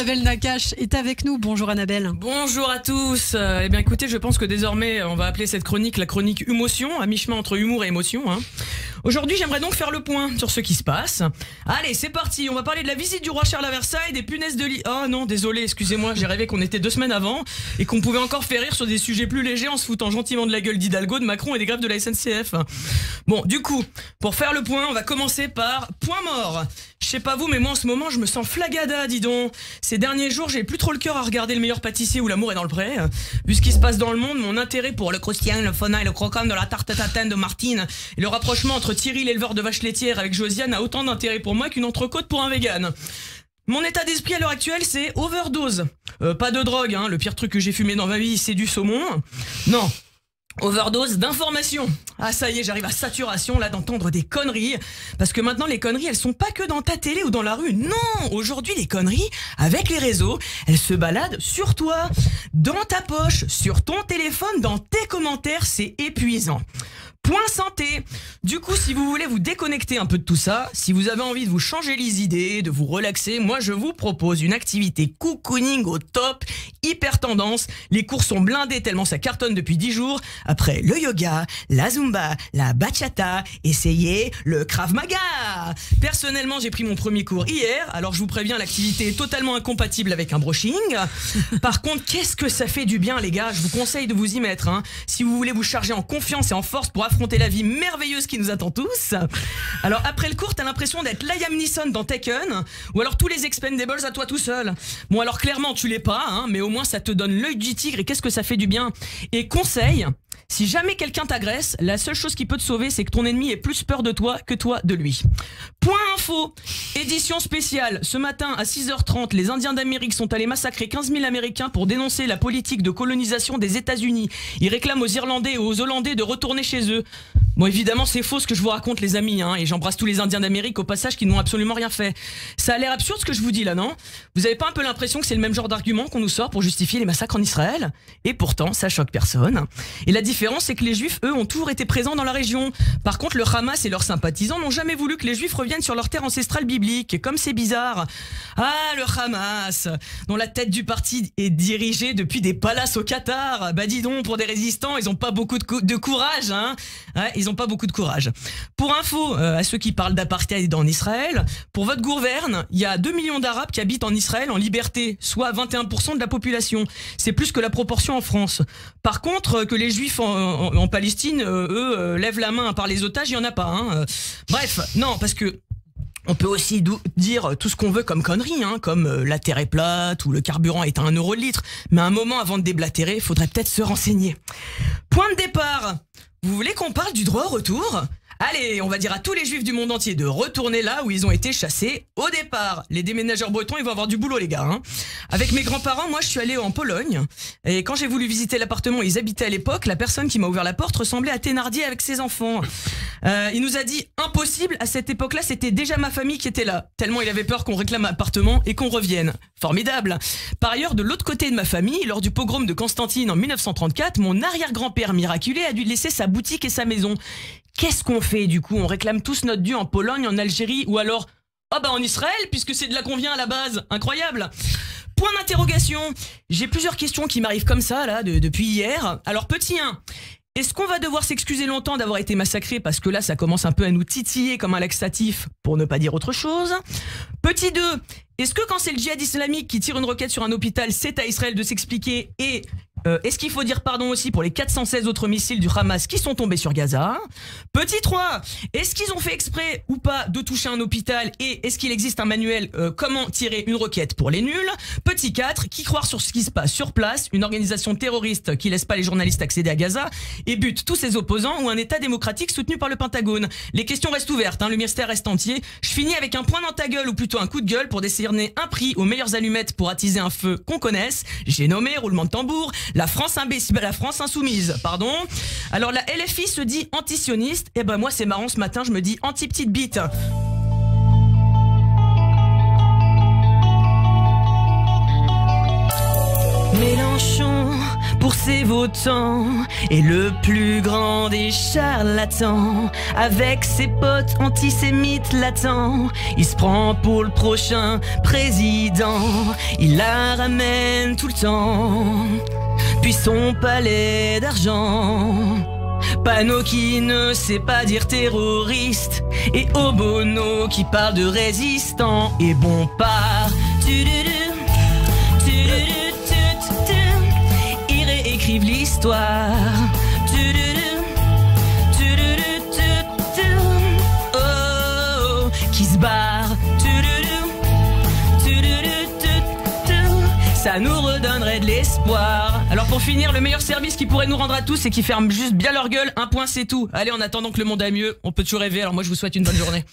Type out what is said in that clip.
Annabelle Nakache est avec nous. Bonjour Annabelle. Bonjour à tous. Eh bien écoutez, je pense que désormais on va appeler cette chronique la chronique Humotion, à mi-chemin entre humour et émotion. Aujourd'hui, j'aimerais donc faire le point sur ce qui se passe. Allez, c'est parti. On va parler de la visite du roi Charles à Versailles, des punaises de lit. Oh non, désolé, excusez-moi, j'ai rêvé qu'on était 2 semaines avant et qu'on pouvait encore faire rire sur des sujets plus légers en se foutant gentiment de la gueule d'Hidalgo, de Macron et des grèves de la SNCF. Bon, du coup, pour faire le point, on va commencer par point mort. Je sais pas vous, mais moi en ce moment, je me sens flagada, dis donc. Ces derniers jours, j'ai plus trop le cœur à regarder Le Meilleur Pâtissier ou L'amour est dans le pré. Vu ce qui se passe dans le monde, mon intérêt pour le croustillant, le fondant et le croquant de la tarte tatin de Martine et le rapprochement entre Thierry l'éleveur de vaches laitières avec Josiane a autant d'intérêt pour moi qu'une entrecôte pour un vegan. Mon état d'esprit à l'heure actuelle, c'est overdose. Pas de drogue, hein. Le pire truc que j'ai fumé dans ma vie, c'est du saumon. Non. Overdose d'informations. Ah ça y est, j'arrive à saturation là d'entendre des conneries. Parce que maintenant les conneries, elles sont pas que dans ta télé ou dans la rue. Non, aujourd'hui les conneries, avec les réseaux, elles se baladent sur toi, dans ta poche, sur ton téléphone, dans tes commentaires, c'est épuisant. Point santé. Du coup, si vous voulez vous déconnecter un peu de tout ça, si vous avez envie de vous changer les idées, de vous relaxer, moi je vous propose une activité cocooning au top, hyper tendance. Les cours sont blindés tellement ça cartonne depuis 10 jours. Après le yoga, la zumba, la bachata, essayez le Krav Maga. Personnellement, j'ai pris mon premier cours hier, alors je vous préviens, l'activité est totalement incompatible avec un brushing. Par contre, qu'est-ce que ça fait du bien les gars, je vous conseille de vous y mettre. Si vous voulez vous charger en confiance et en force pour affronter la vie merveilleuse qui nous attend tous. Alors après le cours, t'as l'impression d'être Liam Neeson dans Taken, ou alors tous les Expendables à toi tout seul. Bon alors clairement tu l'es pas, mais au moins ça te donne l'œil du tigre et qu'est-ce que ça fait du bien. Et conseil, si jamais quelqu'un t'agresse, la seule chose qui peut te sauver, c'est que ton ennemi ait plus peur de toi que toi de lui. Point info, édition spéciale. Ce matin à 6h30, les Indiens d'Amérique sont allés massacrer 15 000 Américains pour dénoncer la politique de colonisation des États-Unis. Ils réclament aux Irlandais et aux Hollandais de retourner chez eux. Bon évidemment c'est faux ce que je vous raconte les amis, et j'embrasse tous les Indiens d'Amérique au passage qui n'ont absolument rien fait. Ça a l'air absurde ce que je vous dis là, non? Vous avez pas un peu l'impression que c'est le même genre d'argument qu'on nous sort pour justifier les massacres en Israël? Et pourtant ça choque personne. Et la différence c'est que les Juifs eux ont toujours été présents dans la région. Par contre le Hamas et leurs sympathisants n'ont jamais voulu que les Juifs reviennent sur leur terre ancestrale biblique. Comme c'est bizarre. Ah le Hamas, dont la tête du parti est dirigée depuis des palaces au Qatar. Bah dis donc, pour des résistants ils ont pas beaucoup de courage, Ouais, ils ont pas beaucoup de courage. Pour info, à ceux qui parlent d'apartheid en Israël, pour votre gouverne, il y a 2 millions d'Arabes qui habitent en Israël en liberté, soit 21% de la population. C'est plus que la proportion en France. Par contre, que les Juifs en Palestine, eux, lèvent la main par les otages, il y en a pas. Bref, non, parce que on peut aussi dire tout ce qu'on veut comme conneries, comme la terre est plate ou le carburant est à 1 euro le litre. Mais à un moment, avant de déblatérer, faudrait peut-être se renseigner. Point de départ. Vous voulez qu'on parle du droit au retour ? Allez, on va dire à tous les Juifs du monde entier de retourner là où ils ont été chassés au départ. Les déménageurs bretons, ils vont avoir du boulot les gars. Avec mes grands-parents, moi je suis allé en Pologne. Et quand j'ai voulu visiter l'appartement où ils habitaient à l'époque, la personne qui m'a ouvert la porte ressemblait à Thénardier avec ses enfants. Il nous a dit impossible, à cette époque-là c'était déjà ma famille qui était là. Tellement il avait peur qu'on réclame l'appartement et qu'on revienne. Formidable. Par ailleurs, de l'autre côté de ma famille, lors du pogrom de Constantine en 1934, mon arrière-grand-père miraculé a dû laisser sa boutique et sa maison. Qu'est-ce qu'on fait du coup? On réclame tous notre dû en Pologne, en Algérie ou alors en Israël puisque c'est de là qu'on vient à la base. Incroyable. Point d'interrogation. J'ai plusieurs questions qui m'arrivent comme ça là depuis hier. Alors petit 1. Est-ce qu'on va devoir s'excuser longtemps d'avoir été massacré parce que là ça commence un peu à nous titiller comme un laxatif pour ne pas dire autre chose? Petit 2. Est-ce que quand c'est le djihad islamique qui tire une roquette sur un hôpital, c'est à Israël de s'expliquer? Et est-ce qu'il faut dire pardon aussi pour les 416 autres missiles du Hamas qui sont tombés sur Gaza? Petit 3, est-ce qu'ils ont fait exprès ou pas de toucher un hôpital? Et est-ce qu'il existe un manuel comment tirer une roquette pour les nuls? Petit 4, qui croire sur ce qui se passe sur place? Une organisation terroriste qui laisse pas les journalistes accéder à Gaza et bute tous ses opposants ou un état démocratique soutenu par le Pentagone? Les questions restent ouvertes, le mystère reste entier. Je finis avec un point dans ta gueule ou plutôt un coup de gueule pour décerner un prix aux meilleures allumettes pour attiser un feu qu'on connaisse. J'ai nommé, roulement de tambour, la France imbécile, la France insoumise, pardon. Alors la LFI se dit antisioniste, et moi c'est marrant, ce matin je me dis anti-petite bite. Mélenchon, pour ses votants et le plus grand des charlatans. Avec ses potes antisémites latents, il se prend pour le prochain président. Il la ramène tout le temps, puis son palais d'argent. Panot qui ne sait pas dire terroriste, et Obono qui parle de résistant. Et Bompard, ils réécrivent l'histoire. Oh, qui se barre. Ça nous redonnerait de l'espoir. Alors pour finir, le meilleur service qu'ils pourraient nous rendre à tous, c'est qu'ils ferment juste bien leur gueule. Un point, c'est tout. Allez, en attendant que le monde aille mieux, on peut toujours rêver. Alors moi, je vous souhaite une bonne journée.